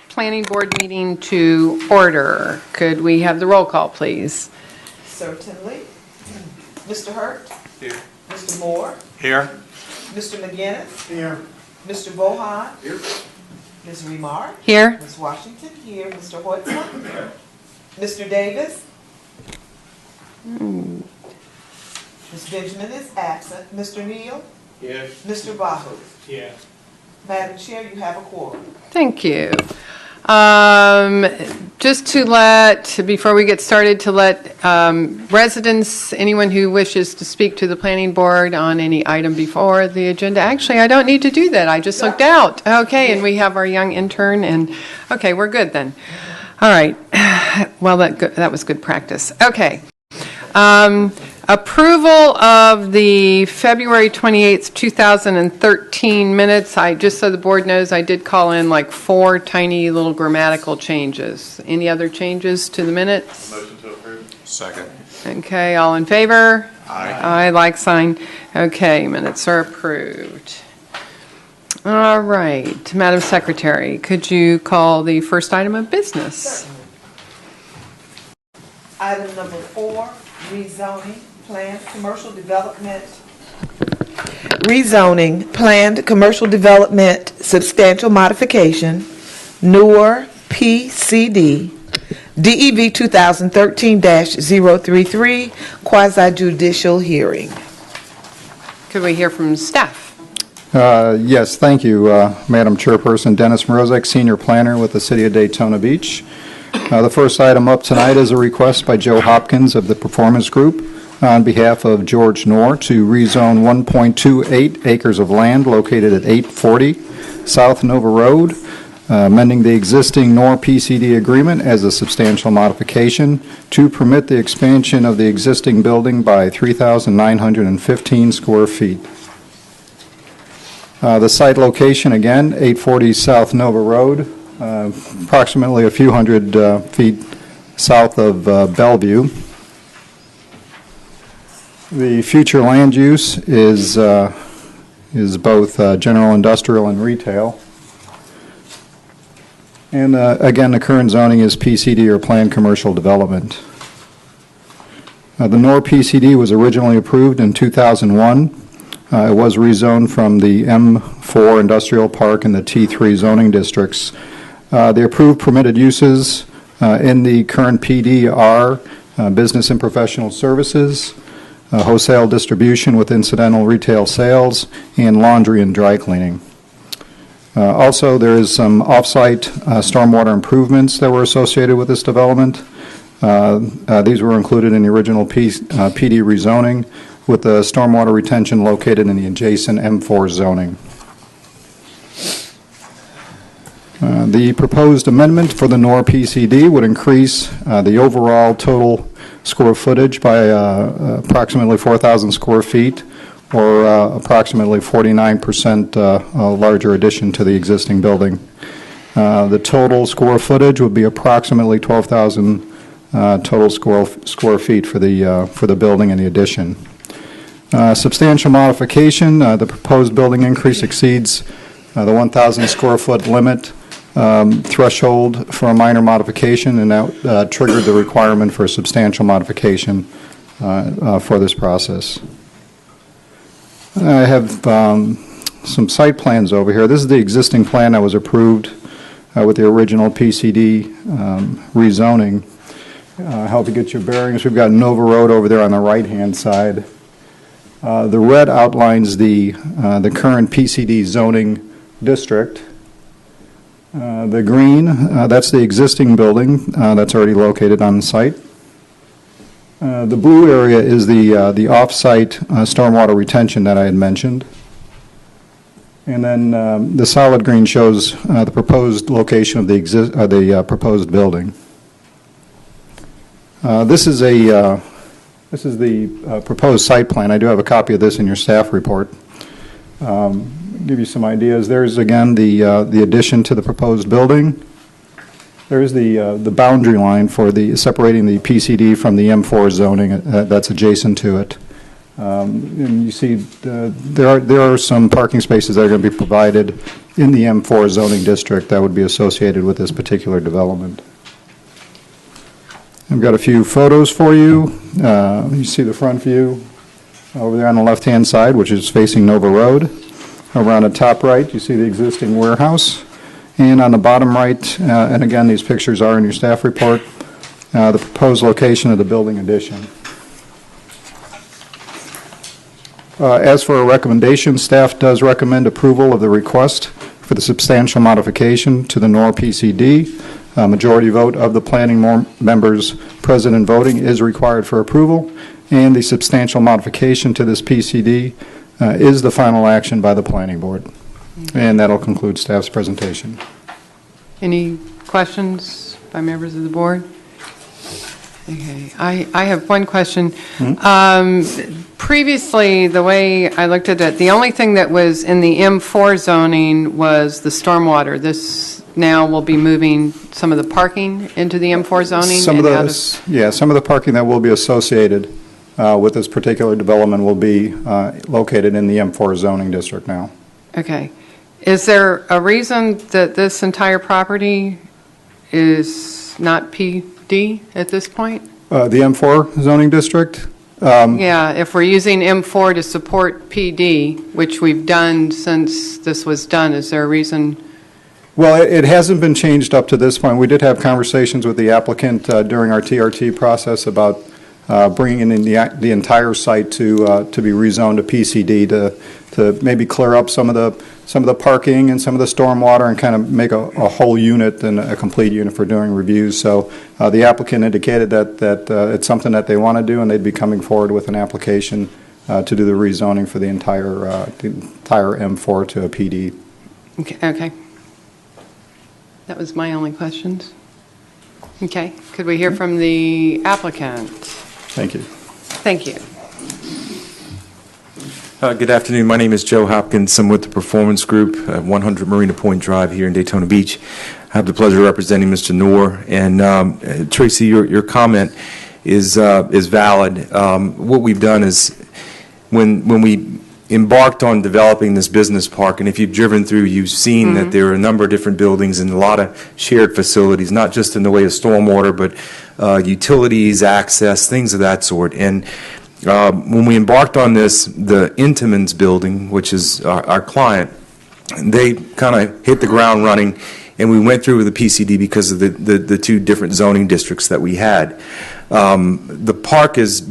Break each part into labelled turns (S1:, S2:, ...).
S1: Planning Board meeting to order. Could we have the roll call, please?
S2: Certainly. Mr. Hurt?
S3: Here.
S2: Mr. Moore?
S3: Here.
S2: Mr. McGinnis?
S3: Here.
S2: Mr. Bohan?
S3: Here.
S2: Ms. Remar?
S1: Here.
S2: Ms. Washington? Here. Mr. Hoytman? Here. Mr. Davis? Ms. Benjamin is absent. Mr. Neal?
S3: Here.
S2: Mr. Bahu?
S3: Here.
S2: Madam Chair, you have a quorum.
S1: Thank you. Just to before we get started, to let residents, anyone who wishes to speak to the planning board on any item before the agenda. Actually, I don't need to do that. I just looked out. Okay, and we have our young intern, and okay, we're good then. All right. Well, that was good practice. Okay. Approval of the February 28th, 2013 minutes. Just so the board knows, I did call in like 4 tiny little grammatical changes. Any other changes to the minutes?
S3: Motion to approve. Second.
S1: Okay, all in favor?
S3: Aye.
S1: Aye, like sign. Okay, minutes are approved. All right, Madam Secretary, could you call the first item of business?
S2: Item number 4, rezoning, planned commercial development. Rezoning, planned commercial development, substantial modification, Newer PCD, DEV 2013-033, quasi-judicial hearing.
S1: Could we hear from staff?
S4: Yes, thank you, Madam Chairperson. Dennis Morozek, Senior Planner with the City of Daytona Beach. The first item up tonight is a request by Joe Hopkins of the Performance Group on behalf of George Knorr to rezone 1.28 acres of land located at 840 South Nova Road, amending the existing Knorr PCD agreement as a substantial modification to permit the expansion of the existing building by 3,915 square feet. The site location, again, 840 South Nova Road, approximately a few hundred feet south of Bellevue. The future land use is both general industrial and retail. And again, the current zoning is PCD or planned commercial development. The Knorr PCD was originally approved in 2001. It was rezoned from the M4 Industrial Park and the T3 zoning districts. The approved permitted uses in the current PD are business and professional services, wholesale distribution with incidental retail sales, and laundry and dry cleaning. Also, there is some off-site stormwater improvements that were associated with this development. These were included in the original PD rezoning, with the stormwater retention located in the adjacent M4 zoning. The proposed amendment for the Knorr PCD would increase the overall total square footage by approximately 4,000 square feet, or approximately 49% larger addition to the existing building. The total square footage would be approximately 12,000 total square feet for the building and the addition. Substantial modification, the proposed building increase exceeds the 1,000 square foot limit threshold for a minor modification, and that triggered the requirement for a substantial modification for this process. I have some site plans over here. This is the existing plan that was approved with the original PCD rezoning. Help you get your bearings. We've got Nova Road over there on the right-hand side. The red outlines the current PCD zoning district. The green, that's the existing building that's already located on the site. The blue area is the off-site stormwater retention that I had mentioned. And then the solid green shows the proposed location of the proposed building. This is the proposed site plan. I do have a copy of this in your staff report. Give you some ideas. There's again the addition to the proposed building. There's the boundary line for separating the PCD from the M4 zoning that's adjacent to it. And you see, there are some parking spaces that are going to be provided in the M4 zoning district that would be associated with this particular development. I've got a few photos for you. You see the front view over there on the left-hand side, which is facing Nova Road. Over on the top right, you see the existing warehouse. And on the bottom right, and again, these pictures are in your staff report, the proposed location of the building addition. As for a recommendation, staff does recommend approval of the request for the substantial modification to the NOR PCD. A majority vote of the planning members present and voting is required for approval, and the substantial modification to this PCD is the final action by the planning board. And that'll conclude staff's presentation.
S1: Any questions by members of the board? Okay, I have one question. Previously, the way I looked at it, the only thing that was in the M4 zoning was the stormwater. This now will be moving some of the parking into the M4 zoning?
S4: Some of the parking that will be associated with this particular development will be located in the M4 zoning district now.
S1: Okay. Is there a reason that this entire property is not PD at this point?
S4: The M4 zoning district?
S1: Yeah, if we're using M4 to support PD, which we've done since this was done, is there a reason?
S4: Well, it hasn't been changed up to this point. We did have conversations with the applicant during our TRT process about bringing in the entire site to be rezoned to PCD to maybe clear up some of the parking and some of the stormwater and kind of make a whole unit and a complete unit for doing reviews. So the applicant indicated that it's something that they want to do, and they'd be coming forward with an application to do the rezoning for the entire M4 to a PD.
S1: Okay. That was my only questions. Okay. Could we hear from the applicant?
S4: Thank you.
S1: Thank you.
S3: Good afternoon. My name is Joe Hopkins. I'm with the Performance Group at 100 Marina Point Drive here in Daytona Beach. I have the pleasure of representing Mr. Noor. And Tracy, your comment is valid. What we've done is when we embarked on developing this business park, and if you've driven through, you've seen that there are a number of different buildings and a lot of shared facilities, not just in the way of stormwater, but utilities, access, things of that sort. And when we embarked on this, the Intamans building, which is our client, they kind of hit the ground running, and we went through with the PCD because of the two different zoning districts that we had. The park is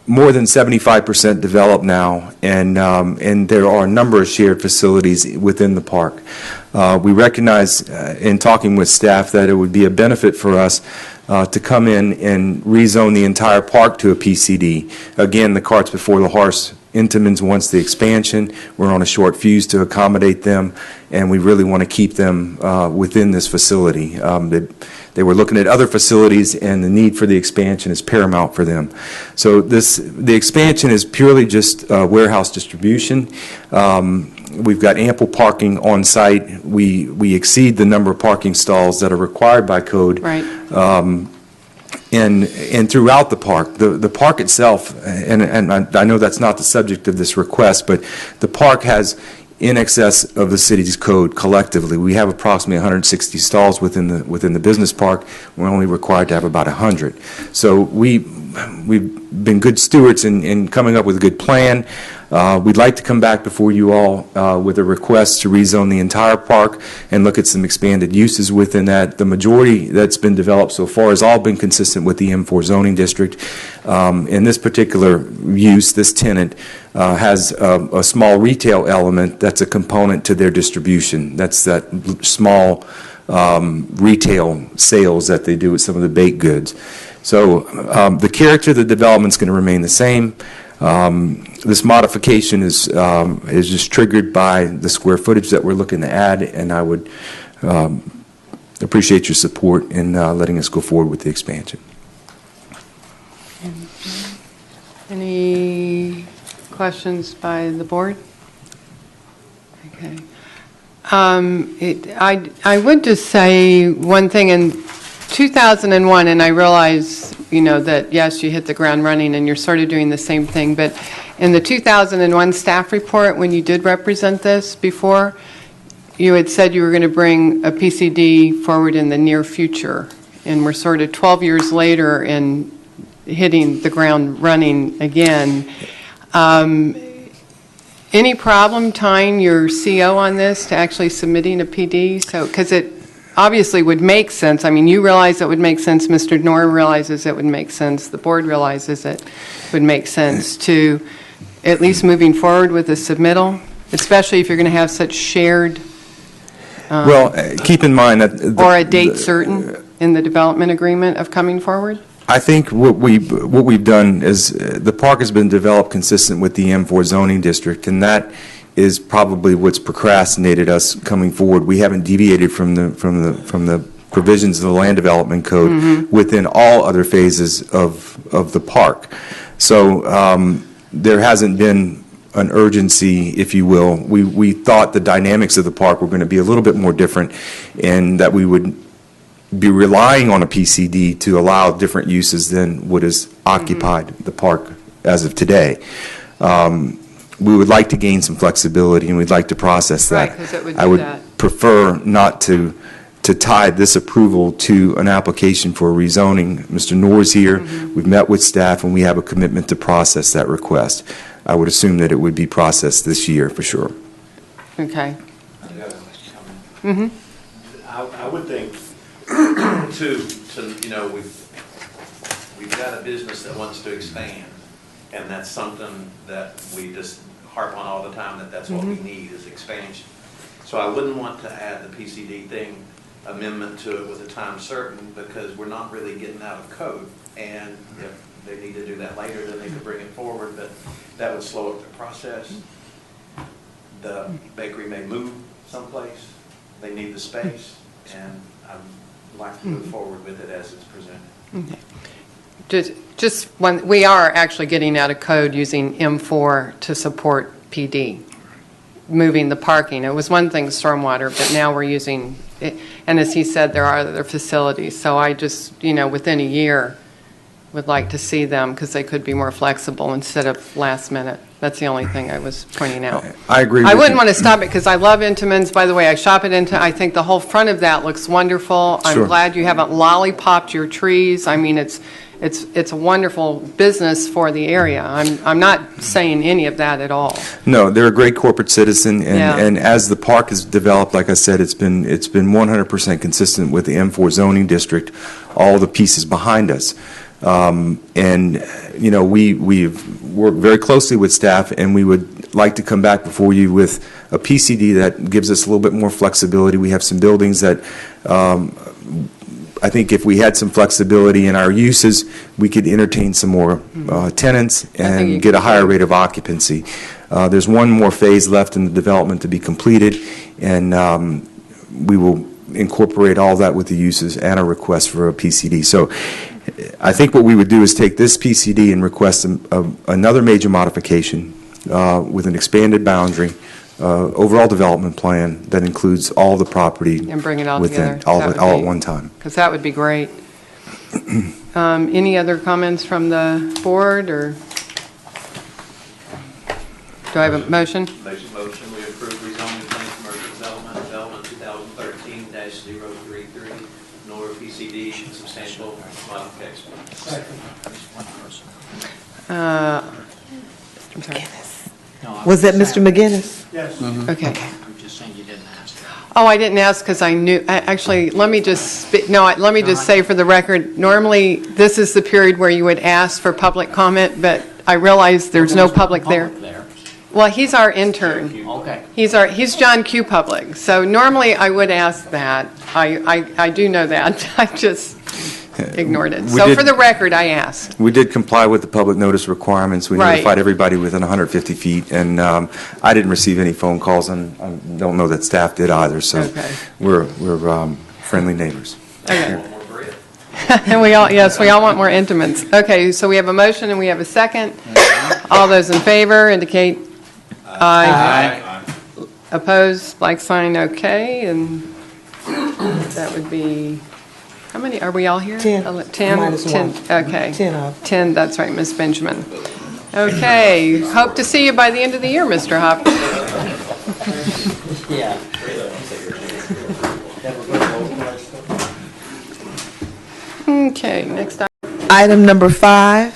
S3: more than 75% developed now, and there are a number of shared facilities within the park. We recognize in talking with staff that it would be a benefit for us to come in and rezone the entire park to a PCD. Again, the cart's before the horse. Intamans wants the expansion. We're on a short fuse to accommodate them, and we really want to keep them within this facility. They were looking at other facilities, and the need for the expansion is paramount for them. So the expansion is purely just warehouse distribution. We've got ample parking on site. We exceed the number of parking stalls that are required by code.
S1: Right.
S3: And throughout the park, the park itself, and I know that's not the subject of this request, but the park has in excess of the city's code collectively. We have approximately 160 stalls within the business park. We're only required to have about 100. So we've been good stewards in coming up with a good plan. We'd like to come back before you all with a request to rezone the entire park and look at some expanded uses within that. The majority that's been developed so far has all been consistent with the M4 zoning district. In this particular use, this tenant has a small retail element that's a component to their distribution. That's that small retail sales that they do with some of the baked goods. So the character of the development is going to remain the same. This modification is just triggered by the square footage that we're looking to add, and I would appreciate your support in letting us go forward with the expansion.
S1: Any questions by the board? Okay. I would just say one thing. In 2001, and I realize that, yes, you hit the ground running and you're sort of doing the same thing. But in the 2001 staff report, when you did represent this before, you had said you were going to bring a PCD forward in the near future. And we're sort of 12 years later and hitting the ground running again. Any problem tying your CO on this to actually submitting a PD? So, because it obviously would make sense. I mean, you realize it would make sense. Mr. Knorr realizes it would make sense. The board realizes it would make sense to at least moving forward with a submittal, especially if you're going to have such shared
S3: Well, keep in mind that...
S1: or a date certain in the development agreement of coming forward?
S3: I think what we've done is the park has been developed consistent with the M4 zoning district, and that is probably what's procrastinated us coming forward. We haven't deviated from the provisions of the land development code within all other phases of the park. So there hasn't been an urgency, if you will. We thought the dynamics of the park were going to be a little bit more different, and that we would be relying on a PCD to allow different uses than what has occupied the park as of today. We would like to gain some flexibility, and we'd like to process that.
S1: Right, 'cause it would
S3: I
S1: do
S3: would
S1: that.
S3: prefer not to tie this approval to an application for rezoning. Mr. Knorr's here. We've met with staff, and we have a commitment to process that request. I would assume that it would be processed this year for sure.
S1: Okay.
S5: I would think, too, we've got a business that wants to expand, and that's something that we just harp on all the time, that's what we need is expansion. So I wouldn't want to add the PCD thing amendment to it with a time certain, because we're not really getting out of code. And if they need to do that later, then they could bring it forward, but that would slow up the process. The bakery may move someplace, they need the space, and I'd like to move forward with it as it's presented.
S1: Just when, we are actually getting out of code using M4 to support PD, moving the parking. It was one thing, stormwater, but now we're using, and as he said, there are other facilities. So I just, within a year, would like to see them, because they could be more flexible instead of last minute. That's the only thing I was pointing out.
S3: I agree with
S1: I
S3: you.
S1: wouldn't want to stop it, because I love Intamin's. By the way, I shop at Intamin. I think the whole front of that looks wonderful. I'm
S3: Sure.
S1: glad you haven't lollipopped your trees. I mean, it's a wonderful business for the area. I'm not saying any of that at all.
S3: No, they're a great corporate citizen, and,
S1: Yeah.
S3: and as the park has developed, like I said, it's been 100% consistent with the M4 zoning district, all the pieces behind us. We've worked very closely with staff, and we would like to come back before you with a PCD that gives us a little bit more flexibility. We have some buildings that I think if we had some flexibility in our uses, we could entertain some more tenants
S1: you
S3: and get a
S1: could
S3: higher
S1: do.
S3: rate of occupancy. There's one more phase left in the development to be completed, and we will incorporate all that with the uses and a request for a PCD. So I think what we would do is take this PCD and request another major modification with an expanded boundary, overall development plan that includes all the property.
S1: And bring it all
S3: within,
S1: together.
S3: all
S1: That would
S3: at
S1: be-
S3: one time.
S1: Because that would be great. Any other comments from the board, or do I have a motion?
S5: Motion, we approve rezoning plan commercial development 2013-033, nor PCD substantial modification.
S1: I'm sorry.
S2: Was that Mr. McGinnis?
S1: Okay.
S6: I'm just saying you didn't ask.
S1: Oh, I didn't ask because I knew, actually, let me just, let me just say for the record, normally, this is the period where you would ask for public comment, but I realize there's no public there. Well, he's our intern.
S6: Okay.
S1: He's John Q. Public, so normally I would ask that. I do know that. I just ignored it.
S3: We
S1: So
S3: did-
S1: for the record, I asked.
S3: We did comply with the public notice requirements. We
S1: Right.
S3: notified everybody within 150 feet, and I didn't receive any phone calls, and I don't know that staff did either, so
S1: Okay.
S3: we're friendly neighbors.
S1: Okay.
S5: One more bread.
S1: And we all want more intimates. Okay, so we have a motion and we have a second. All those in favor indicate aye. Opposed, like sign, okay, and that would be How many, are we all here?
S2: 10.
S1: 10?
S2: Minus
S1: 10,
S2: one.
S1: okay.
S2: 10 of.
S1: 10, that's right, Ms. Benjamin. Okay, hope to see you by the end of the year, Mr. Hopkins.
S6: Yeah.
S1: Okay, next item.
S2: Item number 5,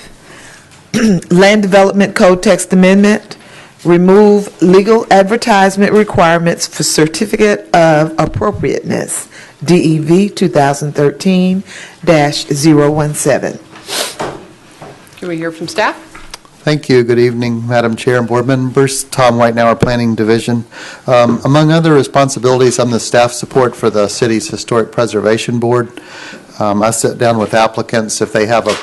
S2: Land Development Code Text Amendment. Remove legal advertisement requirements for Certificate of Appropriateness, DEV 2013-017.
S1: Can we hear from staff?
S7: Thank you. Good evening, Madam Chair and board members. Tom White, our Planning Division. Among other responsibilities, I'm the staff support for the city's Historic Preservation Board. I sit down with applicants if they have a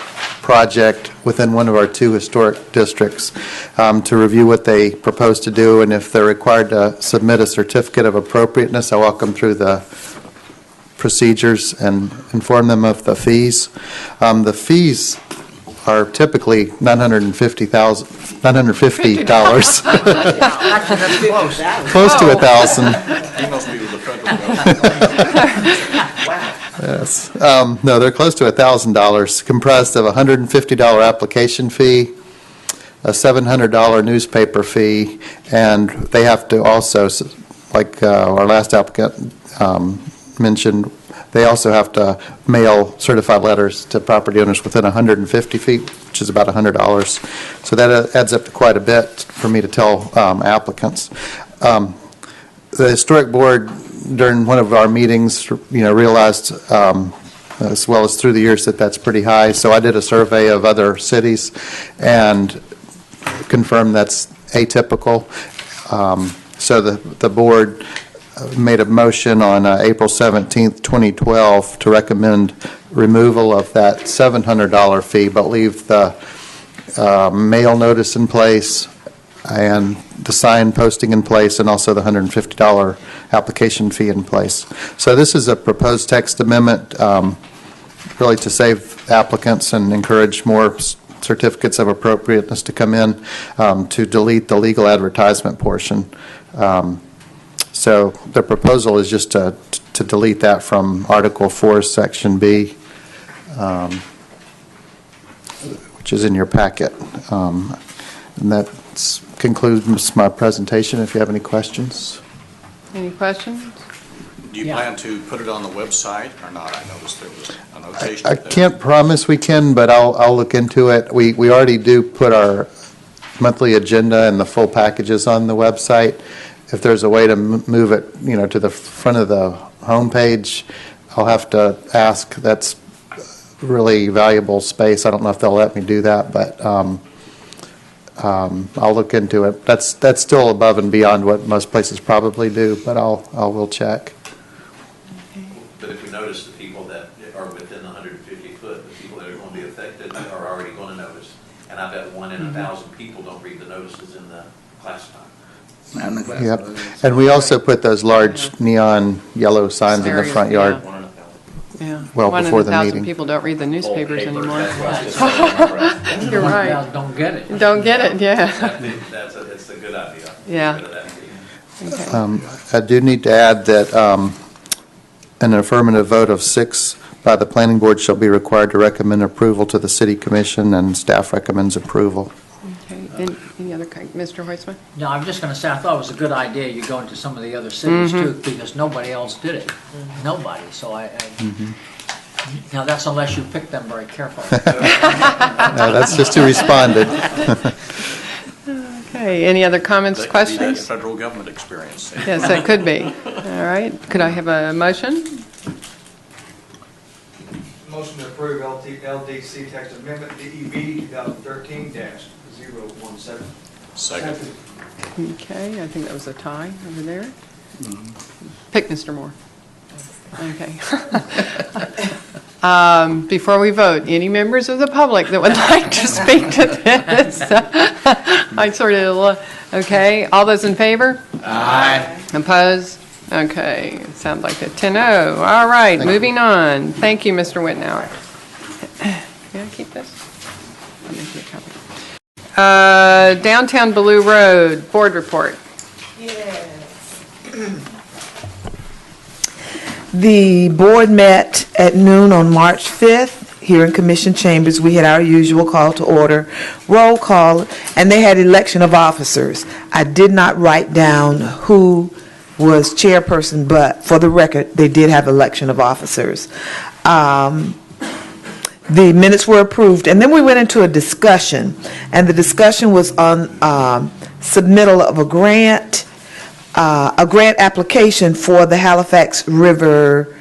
S7: project within one of our 2 historic districts to review what they propose to do, and if they're required to submit a certificate of appropriateness, I walk them through the procedures and inform them of the fees. The fees are typically $950.
S6: Actually, that's close.
S7: Close to 1,000.
S8: He must be with the federal government.
S7: Yes. No, they're close to $1,000, comprised of a $150 application fee, a $700 newspaper fee, and they have to also, like our last applicant mentioned, they also have to mail certified letters to property owners within 150 feet, which is about $100. So that adds up to quite a bit for me to tell applicants. The Historic Board, during one of our meetings, realized, as well as through the years, that that's pretty high. So I did a survey of other cities and confirmed that's atypical. So the board made a motion on April 17th, 2012, to recommend removal of that $700 fee, but leave the mail notice in place and the sign posting in place, and also the $150 application fee in place. So this is a proposed text amendment, really to save applicants and encourage more certificates of appropriateness to come in, to delete the legal advertisement portion. So the proposal is just to delete that from Article 4, Section B, which is in your packet. And that concludes my presentation. If you have any questions.
S1: Any questions?
S8: Do you plan to put it on the website or not? I noticed there was a notation.
S7: I can't promise we can, but I'll look into it. We already do put our monthly agenda and the full packages on the website. If there's a way to move it, to the front of the homepage, I'll have to ask. That's really valuable space. I don't know if they'll let me do that, but I'll look into it. That's still above and beyond what most places probably do, but we'll check.
S5: But if we notice the people that are within 150 foot, the people that are going to be affected are already going to notice. And I bet 1 in 1,000 people don't read the notices in the classified.
S7: Yep. And we also put those large neon yellow signs in the front yard.
S1: Yeah.
S7: Well, before the
S1: 1 in 1,000
S7: meeting.
S1: people don't read the newspapers anymore.
S6: You're
S1: right.
S6: Don't get it.
S1: Don't get it, yeah.
S5: That's a good idea.
S1: Yeah.
S5: Get rid of that fee.
S1: Okay.
S7: I do need to add that an affirmative vote of 6 by the planning board shall be required to recommend approval to the city commission, and staff recommends approval.
S1: Okay. Any other, Mr. Heusman?
S6: No, I'm just going to say, I thought it was a good idea you go into some of the other cities too, because nobody else did it. Nobody. So now that's unless you pick them very carefully.
S7: No, that's just who responded.
S1: Okay, any other comments,
S8: That could be that
S1: questions?
S8: federal government experience.
S1: Yes, that could be. All right, could I have a motion?
S9: Motion to approve LDC text amendment DEV 2013-017.
S8: Second.
S1: Okay, I think that was a tie over there. Pick Mr. Moore. Okay. Before we vote, any members of the public that would like to speak to this? I sort of, okay, all those in favor? Aye. Opposed? Okay, sounds like a 10-0. All right, moving on. Thank you, Mr. Wittenauer. May I keep this? I'll make you a copy. Downtown Bellew Road, board report.
S2: Yes. The board met at noon on March 5th here in Commission Chambers. We had our usual call to order, roll call, and they had election of officers. I did not write down who was chairperson, but for the record, they did have election of officers. The minutes were approved, and then we went into a discussion, and the discussion was on submittal of a grant application for the Halifax River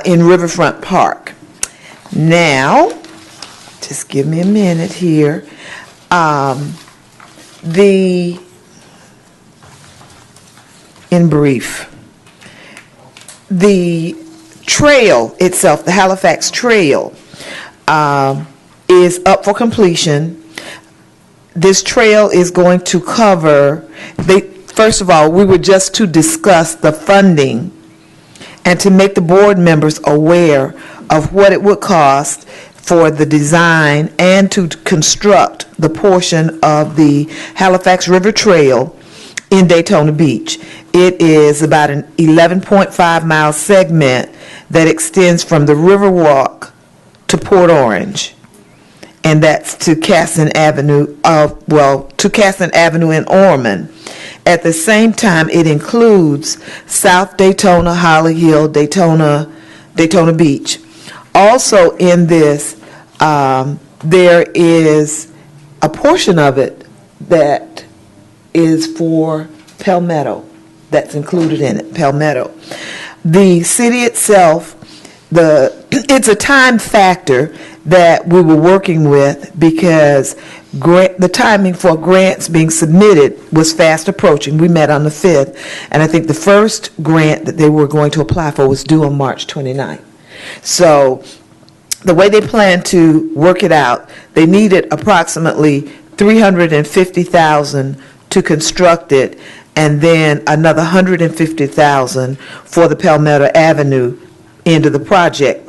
S2: in Riverfront Park. Now, just give me a minute here. In brief, the trail itself, the Halifax Trail, is up for completion. This trail is going to cover, first of all, we were just to discuss the funding and to make the board members aware of what it would cost for the design and to construct the portion of the Halifax River Trail in Daytona Beach. It is about an 11.5-mile segment that extends from the Riverwalk to Port Orange, and that's to Casson Avenue, to Casson Avenue in Ormond. At the same time, it includes South Daytona, Holly Hill, Daytona Beach. Also in this, there is a portion of it that is for Palmetto, that's included in it, Palmetto. The city itself, it's a time factor that we were working with because the timing for grants being submitted was fast approaching. We met on the 5th, and I think the first grant that they were going to apply for was due on March 29th. So the way they planned to work it out, they needed approximately $350,000 to construct it, and then another $150,000 for the Palmetto Avenue end of the project.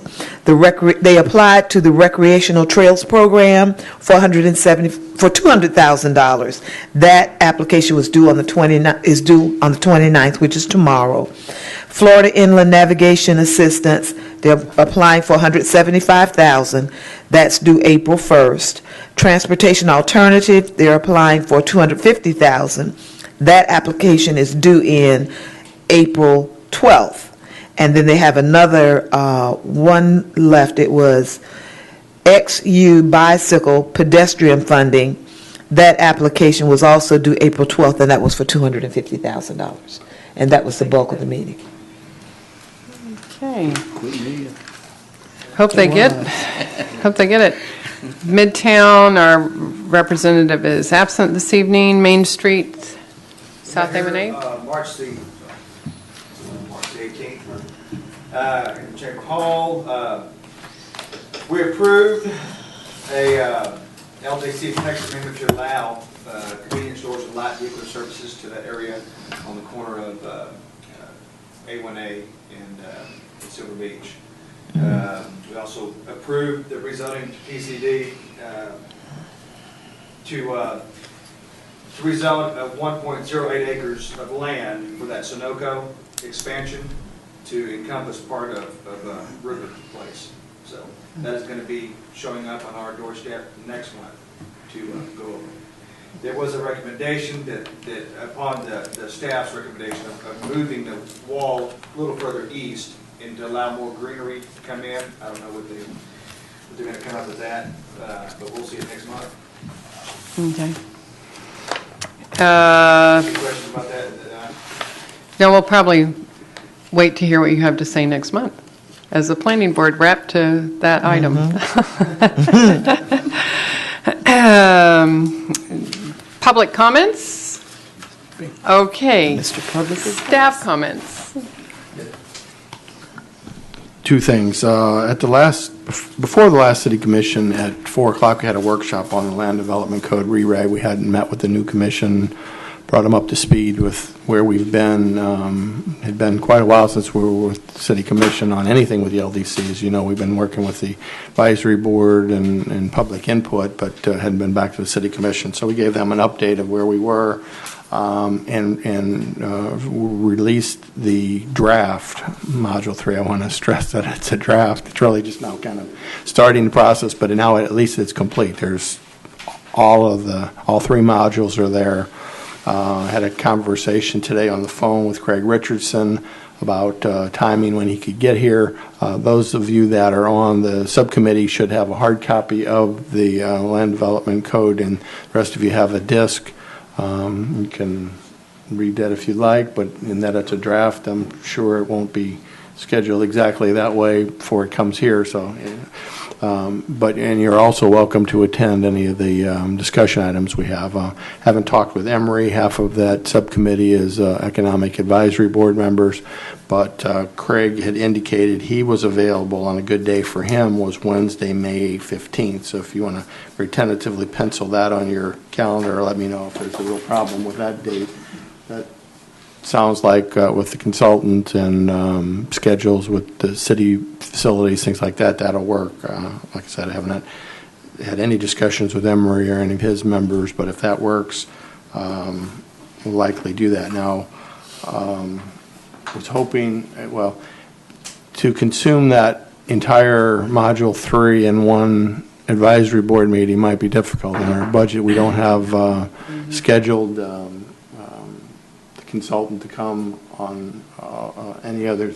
S2: They applied to the Recreational Trails Program for $200,000. That application was due on the 29th, which is tomorrow. Florida Inland Navigation Assistance, they're applying for $175,000. That's due April 1st. Transportation Alternative, they're applying for $250,000. That application is due in April 12th. And then they have another one left. It was XU Bicycle Pedestrian Funding. That application was also due April 12th, and that was for $250,000. And that was the bulk of the meeting.
S1: Okay. Hope they get it. Midtown, our representative is absent this evening. Main Street, South Lemonade.
S9: March the 18th. In Chamber Hall, we approved a LDC text amendment to allow convenience stores and light vehicle services to that area on the corner of A1A and Silver Beach. We also approved the rezoning to PCD to rezone 1.08 acres of land for that Sunoco expansion to encompass part of River Place. So that is going to be showing up on our doorstep next month to go over. There was a recommendation that upon the staff's recommendation of moving the wall a little further east and to allow more greenery to come in. I don't know what they're going to come up with that, but we'll see it next month.
S1: Okay.
S9: Any questions about that?
S1: No, we'll probably wait to hear what you have to say next month as the planning board rep to that item. Public comments? Okay.
S2: Mr. Publicist?
S1: Staff comments.
S10: Two things. Before the last city commission at 4 o'clock, we had a workshop on the land development code re-reg. We hadn't met with the new commission, brought them up to speed with where we've been. It had been quite a while since we were with the city commission on anything with the LDC. As you know, we've been working with the advisory board and public input, but hadn't been back to the city commission. So we gave them an update of where we were. and released the draft, Module 3. I want to stress that it's a draft. It's really just now kind of starting the process, but now at least it's complete. There's all 3 modules are there. I had a conversation today on the phone with Craig Richardson about timing when he could get here. Those of you that are on the subcommittee should have a hard copy of the Land Development Code, and the rest of you have a disc. You can read that if you like, but in that it's a draft, I'm sure it won't be scheduled exactly that way before it comes here. So, and you're also welcome to attend any of the discussion items we have. Haven't talked with Emory. Half of that subcommittee is Economic Advisory Board members, but Craig had indicated he was available on a good day for him was Wednesday, May 15th. So if you want to very tentatively pencil that on your calendar, let me know if there's a real problem with that date. That sounds like with the consultant and schedules with the city facilities, things like that, that'll work. Like I said, I haven't had any discussions with Emory or any of his members, but if that works, we'll likely do that. Now, I was hoping, well, to consume that entire Module 3 in one advisory board meeting might be difficult. In our budget, we don't have scheduled consultant to come on any other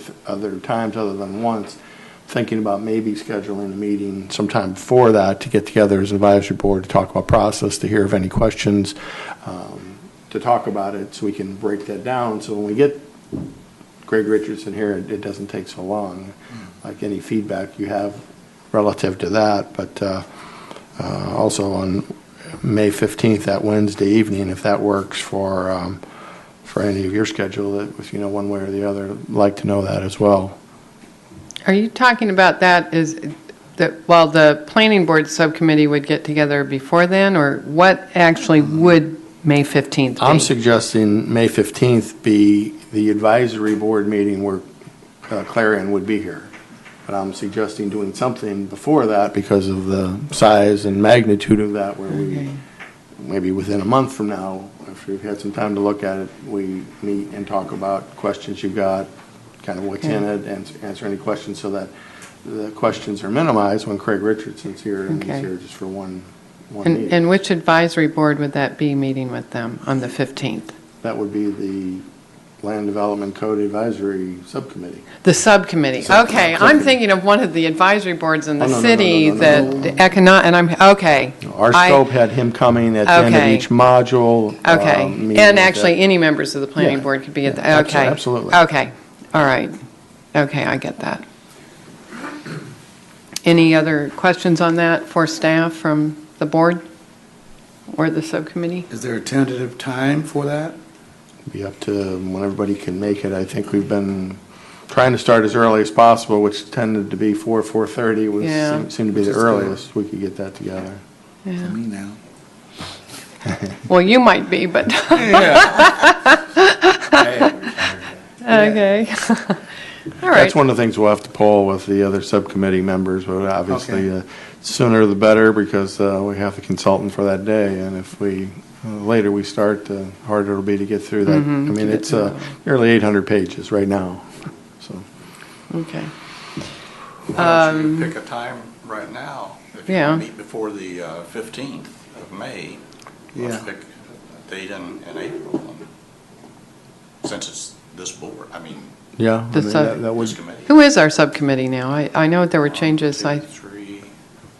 S10: times other than once. Thinking about maybe scheduling a meeting sometime before that to get together as an advisory board to talk about process, to hear of any questions, to talk about it so we can break that down. So when we get Greg Richardson here, it doesn't take so long. Like any feedback you have relative to that, but also on May 15th, that Wednesday evening, if that works for any of your schedule, if you know one way or the other, I'd like to know that as well.
S1: Are you talking about that is that while the planning board subcommittee would get together before then, or what actually would May 15th be?
S10: I'm suggesting May 15th be the advisory board meeting where Clarion would be here. But I'm suggesting doing something before that because of the size and magnitude of that, where we, maybe within a month from now, after you've had some time to look at it, we meet and talk about questions you've got, kind of what's in it, and answer any questions so that the questions are minimized when Craig Richardson's here and he's here just for one meeting.
S1: And which advisory board would that be meeting with them on the 15th?
S10: That would be the Land Development Code Advisory Subcommittee.
S1: The subcommittee. Okay, I'm thinking of one of the advisory boards in the city that economic, and I'm, okay.
S10: Our scope had him coming at the end of each module.
S1: Okay, and actually any members of the planning board could be at the, okay.
S10: Absolutely.
S1: Okay, all right. Okay, I get that. Any other questions on that for staff from the board or the subcommittee?
S8: Is there a tentative time for that?
S10: Be up to when everybody can make it. I think we've been trying to start as early as possible, which tended to be 4:30 was seemed to be the earliest we could get that together.
S8: For me now.
S1: Well, you might be, but. Okay. All right.
S10: That's one of the things we'll have to poll with the other subcommittee members, but obviously sooner the better because we have the consultant for that day, and if we later we start, the harder it'll be to get through that. I mean, it's nearly 800 pages right now. So.
S1: Okay.
S8: Why don't you pick a time right now? If you
S1: Yeah.
S8: meet before the 15th of May, let's pick a date in April. Since it's this board, I mean,
S10: Yeah, I
S1: The
S10: mean,
S1: sub-
S10: that would.
S8: this committee.
S1: Who is our subcommittee now? I know there were changes.
S8: 1, 2, 3.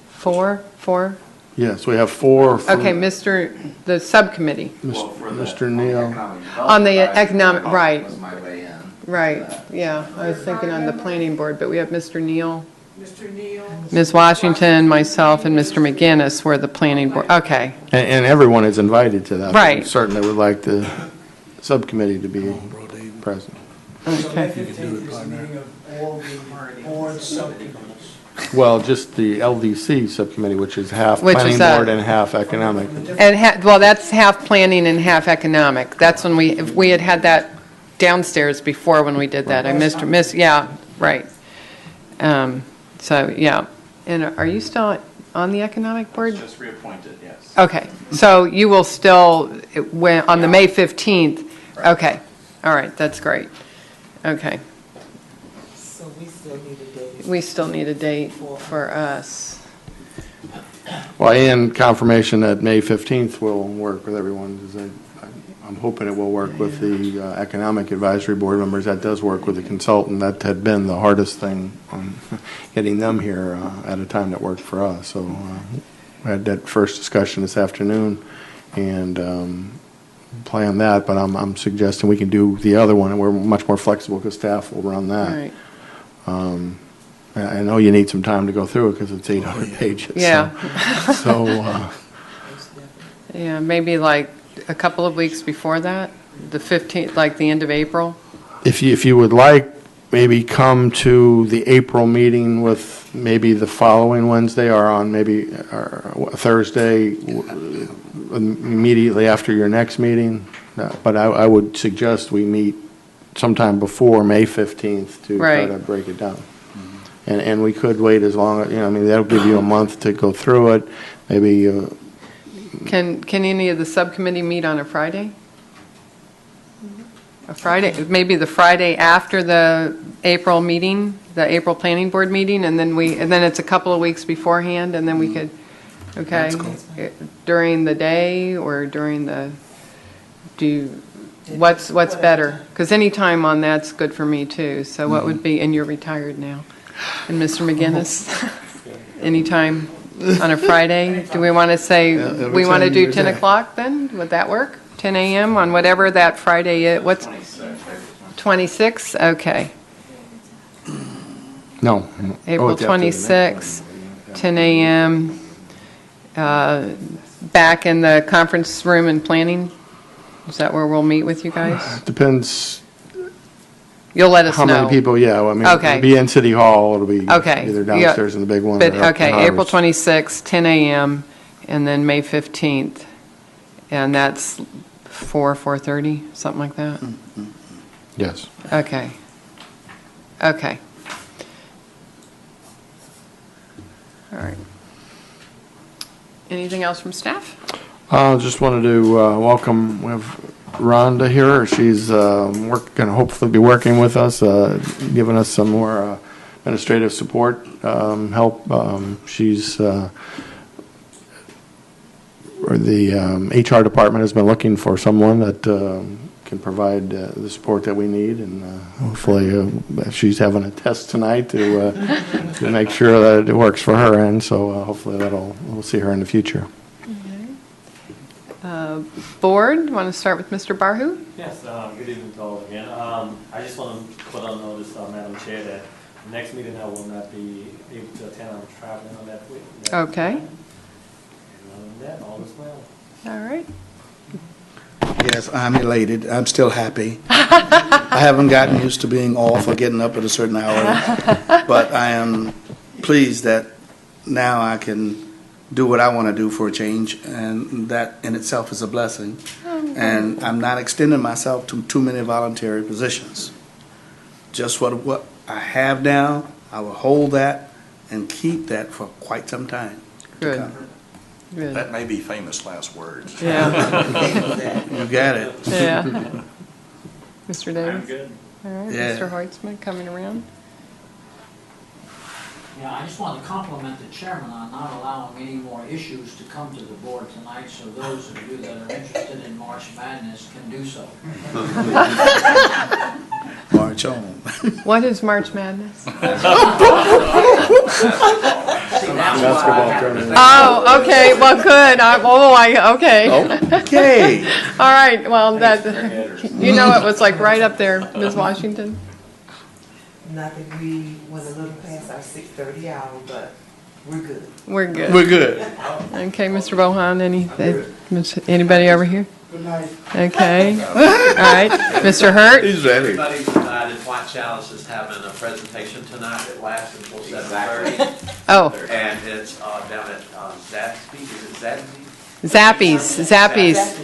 S1: Four?
S10: Yes, we have 4.
S1: Okay, the subcommittee.
S10: Mr. Neal.
S1: On the economic, right,
S11: Was my way in.
S1: right, yeah. I was thinking on the planning board, but we have Mr. Neal. Ms. Washington, myself, and Mr. McGinnis were the planning board. Okay,
S10: And everyone is invited to that. but
S1: Right.
S10: we certainly would like the subcommittee to be present.
S1: okay.
S10: Well, just the LDC subcommittee, which is half
S1: Which is
S10: planning
S1: that?
S10: board and half economic.
S1: And, well, that's half planning and half economic. That's when we had that downstairs before when we did that. I yeah, right. So, yeah. And are you still on the Economic Board?
S8: Just reappointed, yes.
S1: Okay, so you will still, when, on the May 15th? Okay, all right, that's great. Okay,
S2: So we still need a date.
S1: we still need a date for us.
S10: Well, and confirmation that May 15th will work with everyone, because I'm hoping it will work with the Economic Advisory Board members. That does work with the consultant. That had been the hardest thing, getting them here at a time that worked for us. So we had that first discussion this afternoon and plan that, but I'm suggesting we can do the other one, and we're much more flexible because staff will run
S1: All
S10: that.
S1: right,
S10: I know you need some time to go through it because it's 800 pages.
S1: yeah.
S10: So,
S1: Yeah, maybe like a couple of weeks before that, the 15th, like the end of April?
S10: if you would like, maybe come to the April meeting with maybe the following Wednesday or on maybe Thursday immediately after your next meeting. But I would suggest we meet sometime before May 15th to try
S1: Right.
S10: to break it down. And we could wait as long, I mean, that'll give you a month to go through it, maybe.
S1: Can any of the subcommittee meet on a Friday? A Friday, maybe the Friday after the April meeting, the April Planning Board meeting, and then it's a couple of weeks beforehand, and then we could, okay? During the day or during the, what's better? Because any time on that's good for me too, so what would be, and you're retired now. And Mr. McGinnis, anytime on a Friday? Do we want to say, we want to do 10 o'clock then? Would that work? 10 a.m. on whatever that Friday is? What's 26? Okay.
S10: No.
S1: April 26, 10 a.m. Back in the conference room and planning? Is that where we'll meet with you guys?
S10: Depends
S1: You'll let us know.
S10: how many people, yeah, I mean,
S1: Okay.
S10: it'll be in City Hall, it'll be
S1: Okay.
S10: either
S1: Yeah.
S10: downstairs in the big one.
S1: But,
S10: or up
S1: okay,
S10: in
S1: April
S10: ours.
S1: 26th, 10 a.m., and then May 15th. And that's 4:30, something like that?
S10: Yes.
S1: Okay. Okay. All right. Anything else from staff?
S10: Just wanted to welcome, we have Rhonda here. She's going to hopefully be working with us, giving us some more administrative support, help. She's, or the HR department has been looking for someone that can provide the support that we need, and hopefully she's having a test tonight to make sure that it works for her, and so hopefully we'll see her in the future.
S1: Board, want to start with Mr. Barhu?
S11: Yes, good evening to all again. I just want to put on notice, Madam Chair, that the next meeting I will not be able to attend. I'm traveling on that week.
S1: Okay.
S11: And other than that, all is well.
S1: All right.
S12: Yes, I'm elated. I'm still happy. I haven't gotten used to being off or getting up at a certain hour, but I am pleased that now I can do what I want to do for a change, and that in itself is a blessing. And I'm not extending myself to too many voluntary positions. Just what I have now, I will hold that and keep that for quite some time to
S1: Good.
S12: come.
S1: Good.
S8: That may be famous last words.
S1: Yeah.
S12: You got it.
S1: Yeah. Mr. Davis?
S11: I'm good.
S1: All right,
S12: Yeah.
S1: Mr. Hoitzman coming around.
S6: Yeah, I just want to compliment the chairman on not allowing any more issues to come to the board tonight, so those of you that are interested in March Madness can do so.
S12: March on.
S1: What is March Madness?
S10: Basketball tournament.
S1: Oh, okay, well, good. Okay.
S12: Okay.
S1: All right, well, that, you know, it was like right up there, Ms. Washington.
S2: Not that we went a little past our 6:30 hour, but we're good.
S1: We're good.
S12: We're good.
S1: Okay, Mr. Bohan, anybody over here? Good night. Okay. All right, Mr. Hurt?
S12: He's ready.
S5: Everybody's invited. White Chalice is having a presentation tonight that lasts until 7:30.
S1: Oh,
S5: And it's down at Zaxby, is it Zaxby? On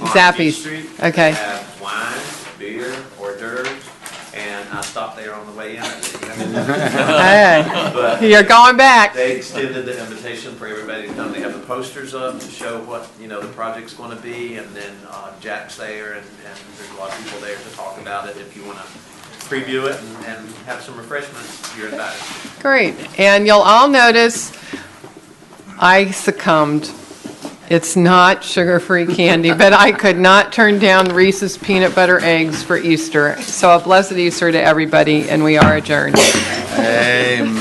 S1: Zappies.
S5: East Street.
S1: Okay.
S5: They have wine, beer, hors d'oeuvres, and I stopped there on the way in. You have
S1: Hey, you're going back.
S5: They extended the invitation for everybody to come. They have the posters up to show what, the project's going to be, and then Jack's there, and there's a lot of people there to talk about it. If you want to preview it and have some refreshments, you're invited.
S1: Great. And you'll all notice I succumbed. It's not sugar-free candy, but I could not turn down Reese's peanut butter eggs for Easter. So a blessed Easter to everybody, and we are adjourned.
S12: Amen.